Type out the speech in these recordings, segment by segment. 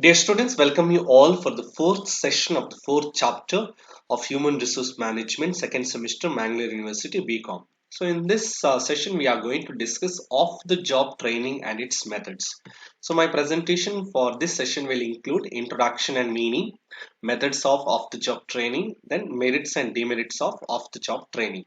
Dear students, welcome you all for the fourth session of the fourth chapter of Human Resource Management, second semester, Mangalore University, BCom. So, in this session, we are going to discuss off-the-job training and its methods. So, my presentation for this session will include introduction and meaning, methods of off-the-job training, then merits and demerits of off-the-job training.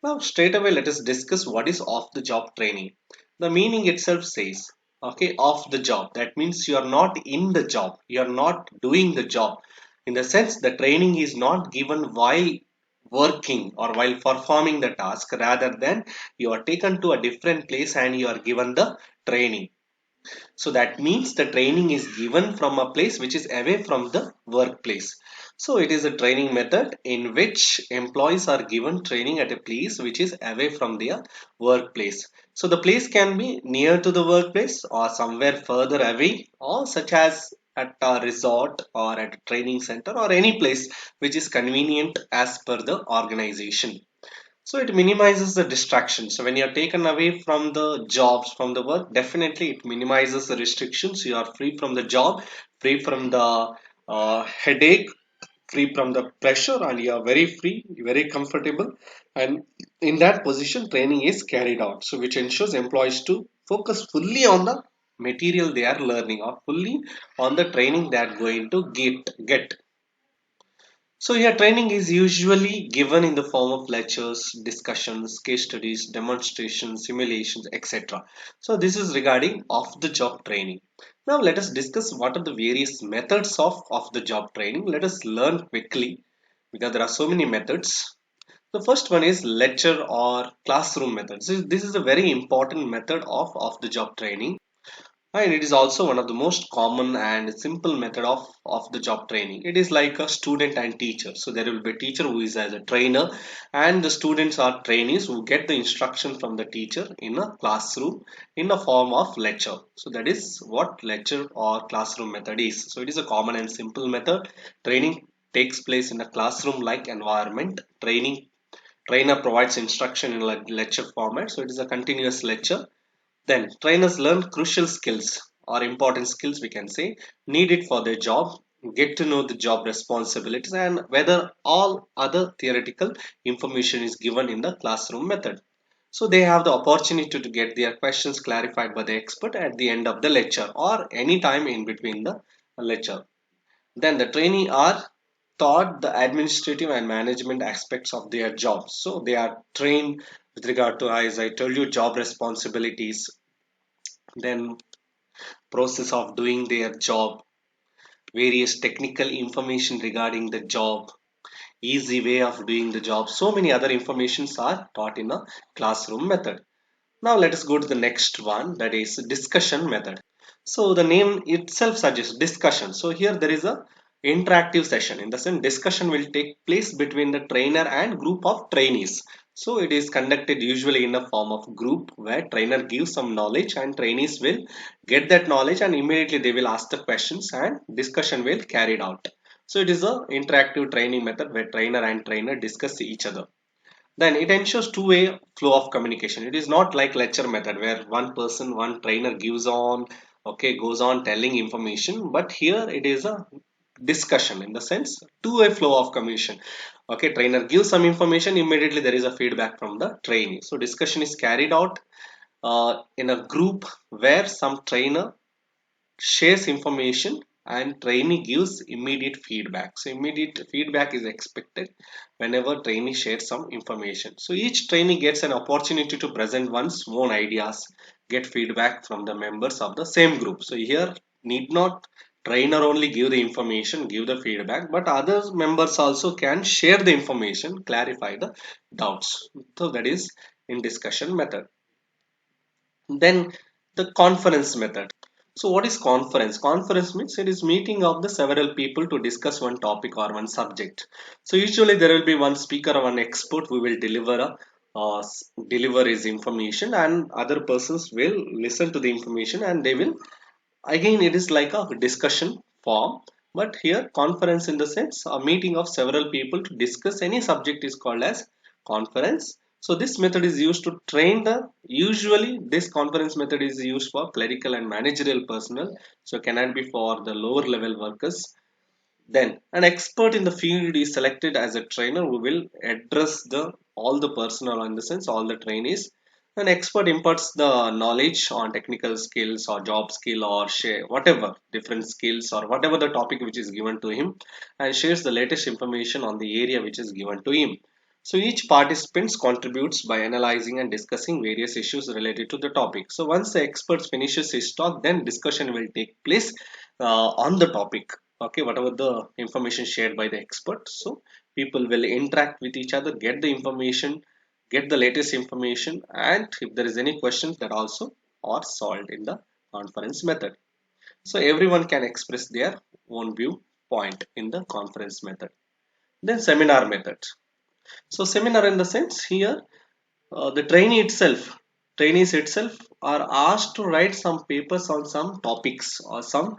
Now, straight away, let us discuss what is off the job training. The meaning itself says, okay, off the job. That means you are not in the job, you are not doing the job. In the sense, the training is not given while working or while performing the task, rather than you are taken to a different place and you are given the training. So that means the training is given from a place which is away from the workplace. So it is a training method in which employees are given training at a place which is away from their workplace. So the place can be near to the workplace or somewhere further away, or such as at a resort or at a training center or any place which is convenient as per the organization. So it minimizes the distraction. So when you're taken away from the jobs, from the work, definitely it minimizes the restrictions. You are free from the job, free from the headache, free from the pressure, and you are very free, very comfortable. And in that position, training is carried out. So which ensures employees to focus fully on the material they are learning or fully on the training they are going to get. So here training is usually given in the form of lectures, discussions, case studies, demonstrations, simulations, etc. So this is regarding off-the-job training. Now let us discuss what are the various methods of off-the-job training. Let us learn quickly because there are so many methods. The first one is lecture or classroom methods. This is a very important method of off-the-job training, and it is also one of the most common and simple method of the job training. It is like a student and teacher. So there will be a teacher who is as a trainer, and the students are trainees who get the instruction from the teacher in a classroom in the form of lecture. So that is what lecture or classroom method is. So it is a common and simple method. Training takes place in a classroom like environment. Trainer provides instruction in a lecture format, so it is a continuous lecture. Then trainers learn crucial skills or important skills, we can say, needed for their job, get to know the job responsibilities, and whether all other theoretical information is given in the classroom method. So they have the opportunity to get their questions clarified by the expert at the end of the lecture or any time in between the lecture. Then the trainee are taught the administrative and management aspects of their jobs. So they are trained with regard to, as I told you, job responsibilities, then process of doing their job, various technical information regarding the job, easy way of doing the job. So many other informations are taught in a classroom method. Now let us go to the next one, that is discussion method. So the name itself suggests discussion. So here there is a interactive session. In the sense, discussion will take place between the trainer and group of trainees. So it is conducted usually in a form of group where trainer gives some knowledge and trainees will get that knowledge, and immediately they will ask the questions and discussion will carried out. So it is a interactive training method where trainer and trainer discuss each other. Then it ensures two-way flow of communication. It is not like lecture method where one person, one trainer gives on, okay, goes on telling information, but here it is a discussion, in the sense two-way flow of communication. Okay, trainer gives some information, immediately there is a feedback from the trainee. So discussion is carried out in a group where some trainer shares information and trainee gives immediate feedback. So immediate feedback is expected whenever trainee shares some information. So each trainee gets an opportunity to present one's own ideas, get feedback from the members of the same group. So here need not trainer only give the information, give the feedback, but other members also can share the information, clarify the doubts. So that is in discussion method. Then the conference method. So what is conference? Conference means it is meeting of the several people to discuss one topic or one subject. So usually there will be one speaker or one expert who will deliver his information, and other persons will listen to the information, and they will, again, it is like a discussion form. But here conference, in the sense a meeting of several people to discuss any subject, is called as conference. So this method is used to train usually this conference method is used for clerical and managerial personnel, so cannot be for the lower level workers. Then an expert in the field is selected as a trainer who will address the all the personnel, in the sense all the trainees. An expert imparts the knowledge on technical skills or job skill or share whatever different skills or whatever the topic which is given to him, and shares the latest information on the area which is given to him. So each participant contributes by analyzing and discussing various issues related to the topic. So once the expert finishes his talk, then discussion will take place on the topic. Okay, whatever the information shared by the expert. So people will interact with each other, get the information, get the latest information, and if there is any questions, that also are solved in the conference method. So everyone can express their own viewpoint in the conference method. Then seminar method. So seminar in the sense here, the trainees itself are asked to write some papers on some topics or some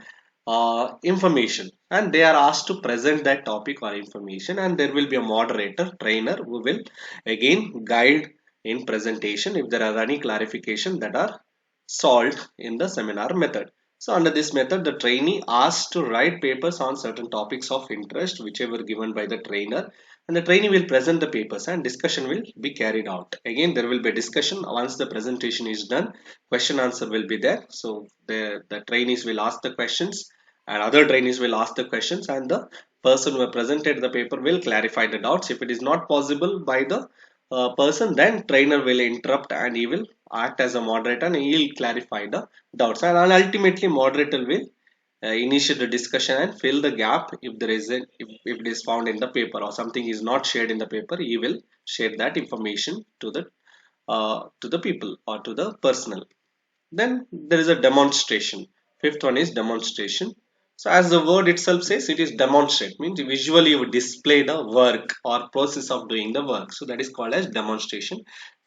information, and they are asked to present that topic or information, and there will be a moderator trainer who will again guide in presentation if there are any clarification that are solved in the seminar method. So under this method, the trainee asked to write papers on certain topics of interest whichever given by the trainer, and the trainee will present the papers and discussion will be carried out. Again, there will be discussion once the presentation is done. Question answer will be there. So the trainees will ask the questions and other trainees will ask the questions, and the person who presented the paper will clarify the doubts. If it is not possible by the person, then trainer will interrupt and he will act as a moderator and he will clarify the doubts, and ultimately moderator will initiate the discussion and fill the gap if there is if it is found in the paper or something is not shared in the paper. He will share that information to the people or to the personnel. Then there is a demonstration. Fifth one is demonstration. So as the word itself says, it is demonstrate, means visually you display the work or process of doing the work. So that is called as demonstration.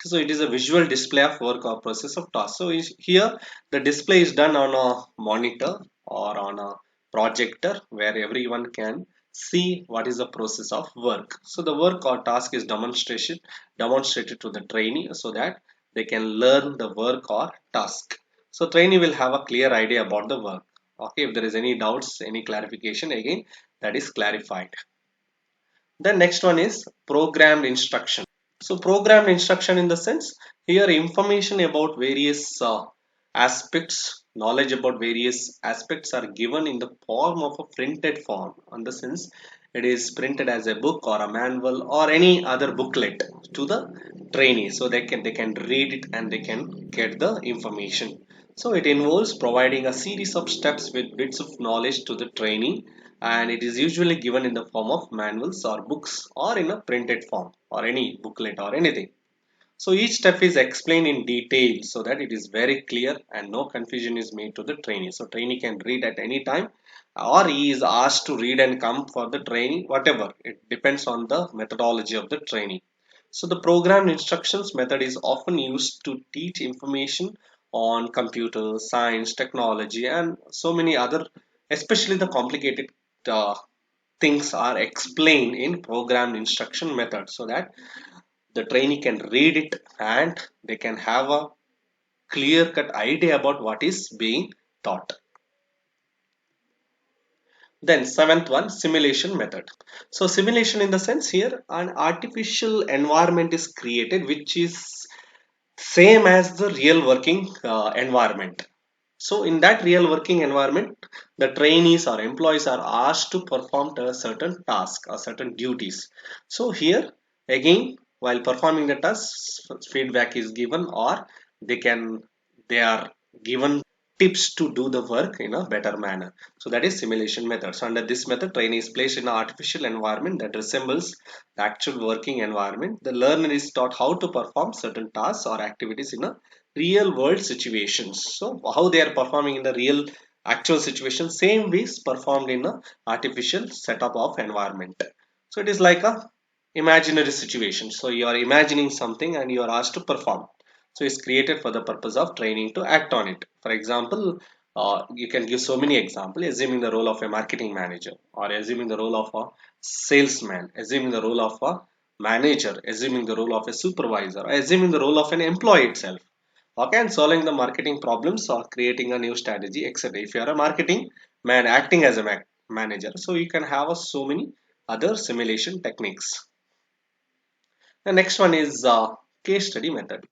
So it is a visual display of work or process of task. So here the display is done on a monitor or on a projector where everyone can see what is the process of work. So the work or task is demonstrated to the trainee so that they can learn the work or task. So trainee will have a clear idea about the work. Okay, if there is any doubts, any clarification, again that is clarified. The next one is programmed instruction. So programmed instruction in the sense, here information about various aspects, knowledge about various aspects are given in the form of a printed form. In the sense, it is printed as a book or a manual or any other booklet to the trainee, so they can read it and they can get the information. So it involves providing a series of steps with bits of knowledge to the trainee, and it is usually given in the form of manuals or books or in a printed form or any booklet or anything. So each step is explained in detail so that it is very clear and no confusion is made to the trainee. So trainee can read at any time, or he is asked to read and come for the training, whatever. It depends on the methodology of the trainee. So the programmed instructions method is often used to teach information on computers, science, technology, and so many other, especially the complicated uh, things are explained in programmed instruction method so that the trainee can read it and they can have a clear cut idea about what is being taught. Then seventh one, simulation method. So simulation in the sense, here an artificial environment is created which is same as the real working environment. So in that real working environment, the trainees or employees are asked to perform a certain task or certain duties. So here again, while performing the task, feedback is given, or they are given tips to do the work in a better manner. So that is simulation method. So under this method, trainee is placed in an artificial environment that resembles the actual working environment. The learner is taught how to perform certain tasks or activities in a real world situations. So how they are performing in the real actual situation, same way is performed in a artificial setup of environment. So it is like a imaginary situation. So you are imagining something and you are asked to perform. So it's created for the purpose of training to act on it. For example, you can give so many examples, assuming the role of a marketing manager, or assuming the role of a salesman, assuming the role of a manager, assuming the role of a supervisor, assuming the role of an employee itself. Okay, and solving the marketing problems or creating a new strategy, etc. If you are a marketing man acting as a manager, so you can have so many other simulation techniques. The next one is case study method.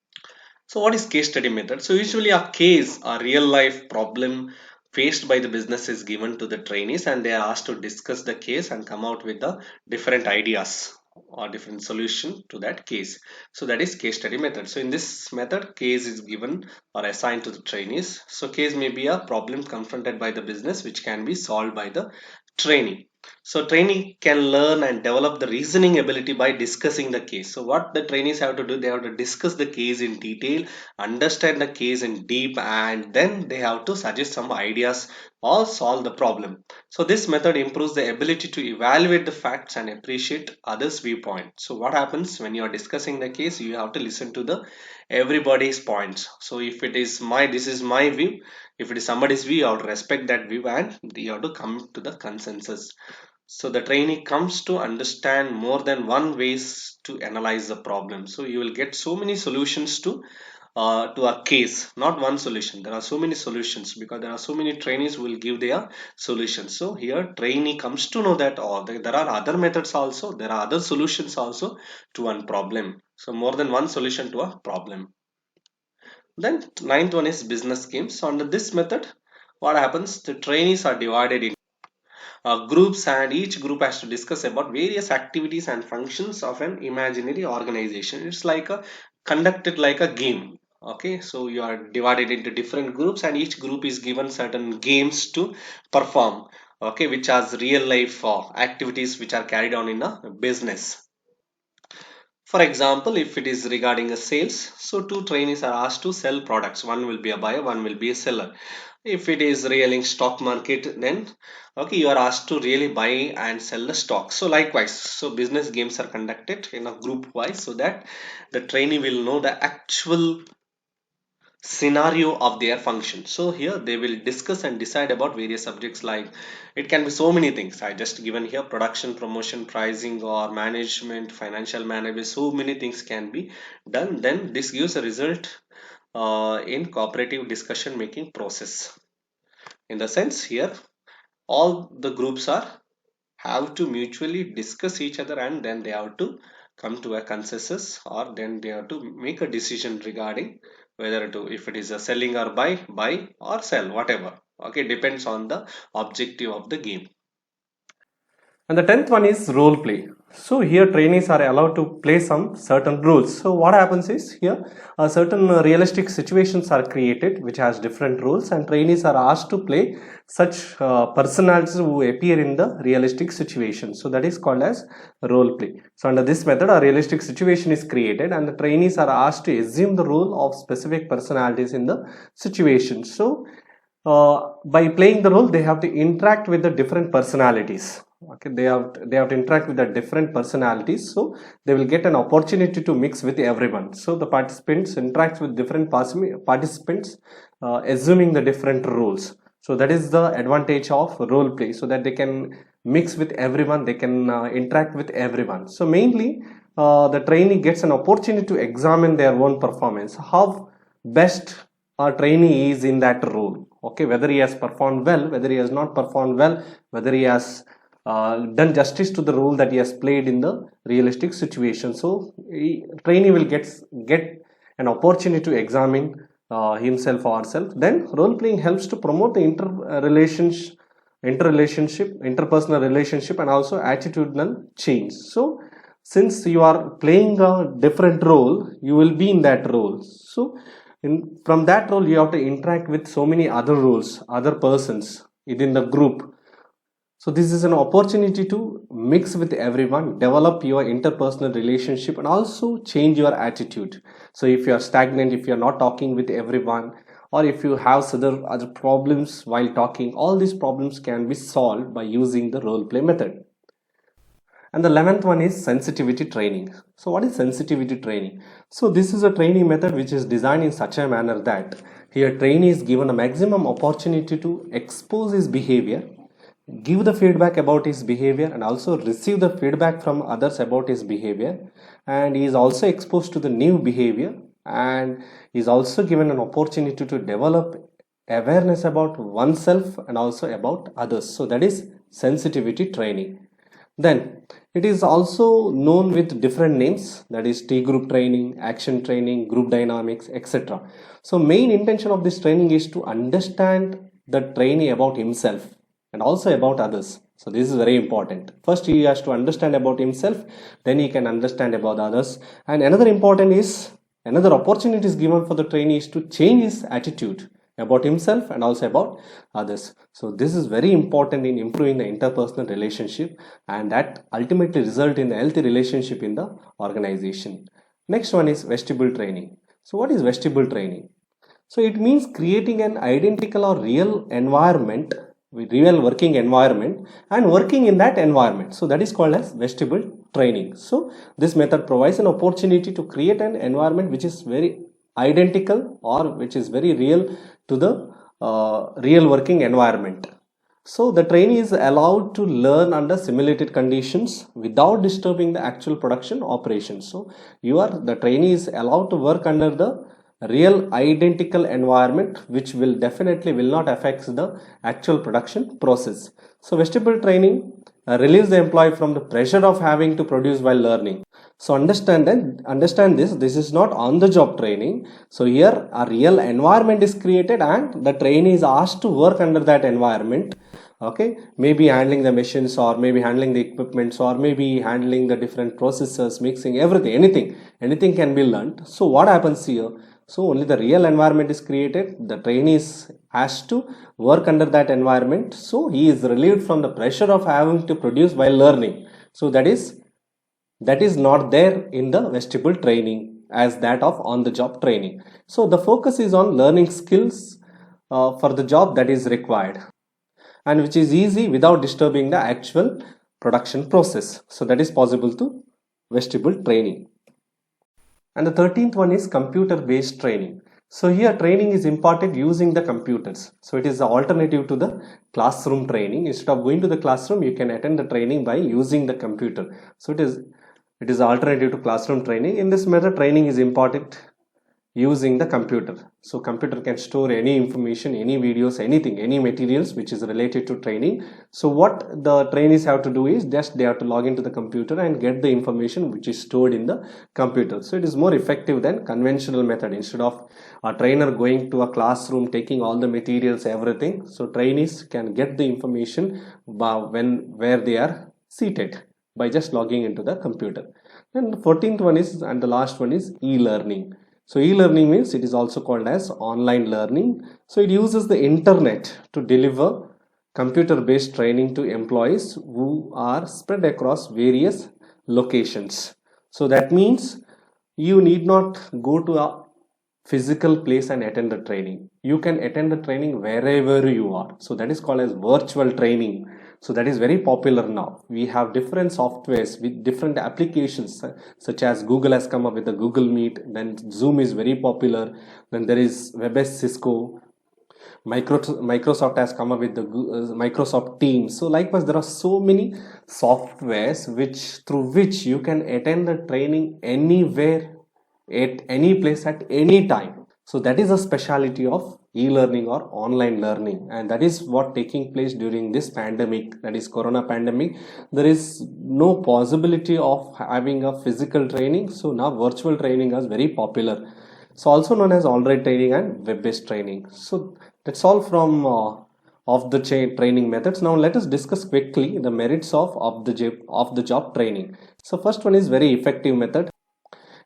So what is case study method? So usually a case, a real life problem faced by the business is given to the trainees, and they are asked to discuss the case and come out with the different ideas or different solution to that case. So that is case study method. So in this method, case is given or assigned to the trainees. So case may be a problem confronted by the business which can be solved by the trainee. So trainee can learn and develop the reasoning ability by discussing the case. So what the trainees have to do, they have to discuss the case in detail, understand the case in deep, and then they have to suggest some ideas or solve the problem. So this method improves the ability to evaluate the facts and appreciate others' viewpoint. So what happens when you are discussing the case, you have to listen to the everybody's points. So if it is this is my view, if it is somebody's view, you have to respect that view and you have to come to the consensus. So the trainee comes to understand more than one ways to analyze the problem. So you will get so many solutions to a case, not one solution. There are so many solutions because there are so many trainees who will give their solutions. So here trainee comes to know that there are other methods also, there are other solutions also to one problem. So more than one solution to a problem. Then ninth one is business schemes. So under this method, what happens? The trainees are divided in groups, and each group has to discuss about various activities and functions of an imaginary organization. It's like a conducted like a game. Okay, so you are divided into different groups, and each group is given certain games to perform. Okay, which has real life activities which are carried on in a business. For example, if it is regarding a sales, so two trainees are asked to sell products. One will be a buyer, one will be a seller. If it is really stock market, then okay, you are asked to really buy and sell the stock. So likewise, so business games are conducted in a group wise so that the trainee will know the actual scenario of their function. So here they will discuss and decide about various subjects, like it can be so many things. I just given here production, promotion, pricing, or management, financial management. So many things can be done. Then this gives a result in cooperative discussion making process. In the sense here, all the groups are have to mutually discuss each other, and then they have to come to a consensus, or then they have to make a decision regarding whether to, if it is a selling or buy or sell, whatever. Okay, depends on the objective of the game. And the 10th one is role play. So here trainees are allowed to play some certain roles. So what happens is here certain realistic situations are created which has different roles, and trainees are asked to play such personalities who appear in the realistic situation. So that is called as role play. So under this method a realistic situation is created, and the trainees are asked to assume the role of specific personalities in the situation. So by playing the role they have to interact with the different personalities. Okay, they have to interact with the different personalities, so they will get an opportunity to mix with everyone. So the participants interact with different participants, assuming the different roles. So that is the advantage of role play, so that they can mix with everyone, they can interact with everyone. So mainly the trainee gets an opportunity to examine their own performance, how best a trainee is in that role. Okay, whether he has performed well, whether he has not performed well, whether he has done justice to the role that he has played in the realistic situation. So trainee will get an opportunity to examine himself or herself. Then role playing helps to promote the interpersonal relationship, and also attitudinal change. So since you are playing a different role, you will be in that role. So from that role you have to interact with so many other roles, other persons within the group. So this is an opportunity to mix with everyone, develop your interpersonal relationship, and also change your attitude. So if you are stagnant, if you are not talking with everyone, or if you have other problems while talking, all these problems can be solved by using the role play method. And the 11th one is sensitivity training. So what is sensitivity training? So this is a training method which is designed in such a manner that here trainee is given a maximum opportunity to expose his behavior give the feedback about his behavior and also receive the feedback from others about his behavior, and he is also exposed to the new behavior, and is also given an opportunity to develop awareness about oneself and also about others. So that is sensitivity training. Then it is also known with different names, that is T group training, action training, group dynamics, etc. So main intention of this training is to understand the trainee about himself and also about others. So this is very important. First he has to understand about himself, then he can understand about others. And another opportunity is given for the trainee is to change his attitude about himself and also about others. So this is very important in improving the interpersonal relationship, and that ultimately result in a healthy relationship in the organization. Next one is vestibule training. So what is vestibule training? So it means creating an identical or real environment, with real working environment, and working in that environment. So that is called as vestibule training. So this method provides an opportunity to create an environment which is very identical or which is very real to the real working environment. So the trainee is allowed to learn under simulated conditions without disturbing the actual production operations. So the trainee is allowed to work under the real identical environment, which will definitely will not affect the actual production process. So vestibule training relieves the employee from the pressure of having to produce while learning. So understand this is not on the job training. So here a real environment is created and the trainee is asked to work under that environment. Okay, maybe handling the machines, or maybe handling the equipments, or maybe handling the different processes, mixing everything, anything can be learned. So what happens here? So only the real environment is created, the trainee has to work under that environment, so he is relieved from the pressure of having to produce while learning. So that is not there in the vestibule training as that of on the job training. So the focus is on learning skills for the job that is required, and which is easy without disturbing the actual production process. So that is possible to vestibule training. And the 13th one is computer based training. So here training is imparted using the computers. So it is the alternative to the classroom training. Instead of going to the classroom, you can attend the training by using the computer. So it is alternative to classroom training. In this method, training is imparted using the computer. So computer can store any information, any videos, anything, any materials which is related to training. So what the trainees have to do is just they have to log into the computer and get the information which is stored in the computer. So it is more effective than conventional method. Instead of a trainer going to a classroom, taking all the materials, everything, so trainees can get the information where they are seated by just logging into the computer. And the 14th one is, and the last one is e-learning. So e-learning means it is also called as online learning. So it uses the internet to deliver computer-based training to employees who are spread across various locations. So that means you need not go to a physical place and attend the training. You can attend the training wherever you are. So that is called as virtual training. So that is very popular now. We have different softwares with different applications, such as Google has come up with the Google Meet, then Zoom is very popular, then there is WebEx Cisco, Microsoft has come up with the Microsoft Teams. So likewise, there are so many softwares through which you can attend the training anywhere, at any place, at any time. So that is a speciality of e-learning or online learning, and that is what taking place during this pandemic, that is corona pandemic. There is no possibility of having a physical training, so now virtual training is very popular. So also known as online training and web-based training. So that's all from off the chain training methods. Now let us discuss quickly the merits of the job training. So first one is very effective method.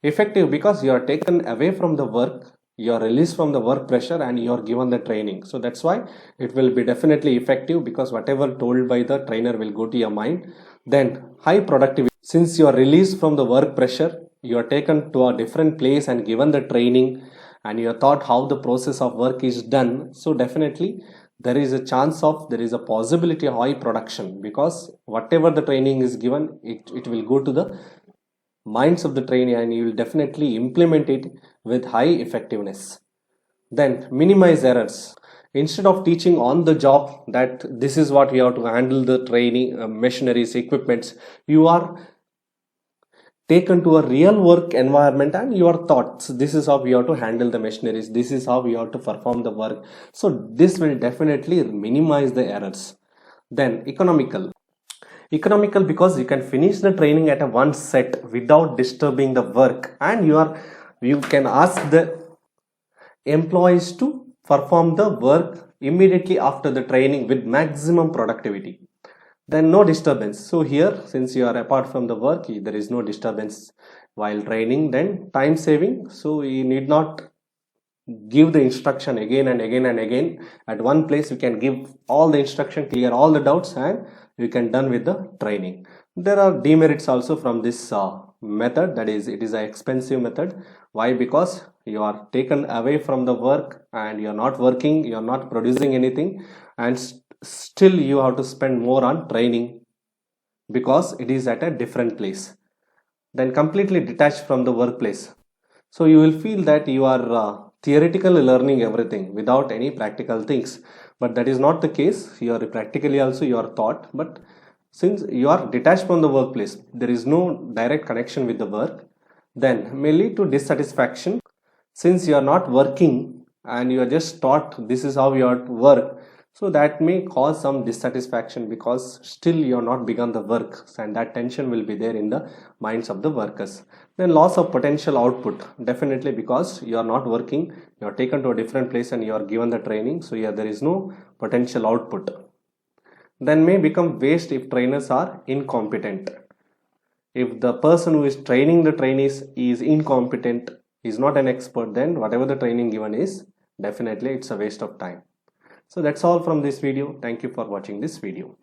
Effective because you are taken away from the work, you are released from the work pressure, and you are given the training. So that's why it will be definitely effective, because whatever told by the trainer will go to your mind. Then high productivity, since you are released from the work pressure, you are taken to a different place and given the training, and you are taught how the process of work is done. So definitely there is a possibility of high production, because whatever the training is given, it will go to the minds of the trainee, and you will definitely implement it with high effectiveness. Then minimize errors. instead of teaching on the job that this is what you have to handle the training, machineries, equipments, you are taken to a real work environment and your thoughts, this is how we have to handle the machineries, this is how we have to perform the work. So this will definitely minimize the errors. Then economical because you can finish the training at a one set without disturbing the work, and you can ask the employees to perform the work immediately after the training with maximum productivity. Then no disturbance. So here, since you are apart from the work, there is no disturbance while training. Then time saving, so you need not give the instruction again and again and again. At one place you can give all the instruction, clear all the doubts, and you can done with the training. There are demerits also from this method, that is, it is an expensive method. Why? Because you are taken away from the work and you are not working, you are not producing anything, and still you have to spend more on training because it is at a different place. Then completely detached from the workplace, so you will feel that you are theoretically learning everything without any practical things, but that is not the case. You are practically also you are taught, but since you are detached from the workplace, there is no direct connection with the work, then may lead to dissatisfaction. Since you are not working and you are just taught this is how you are to work, so that may cause some dissatisfaction because still you are not begun the work, and that tension will be there in the minds of the workers. Then loss of potential output, definitely, because you are not working, you are taken to a different place and you are given the training, so yeah, there is no potential output. Then may become waste if trainers are incompetent. If the person who is training the trainees is incompetent, is not an expert, then whatever the training given is, definitely it's a waste of time. So that's all from this video. Thank you for watching this video.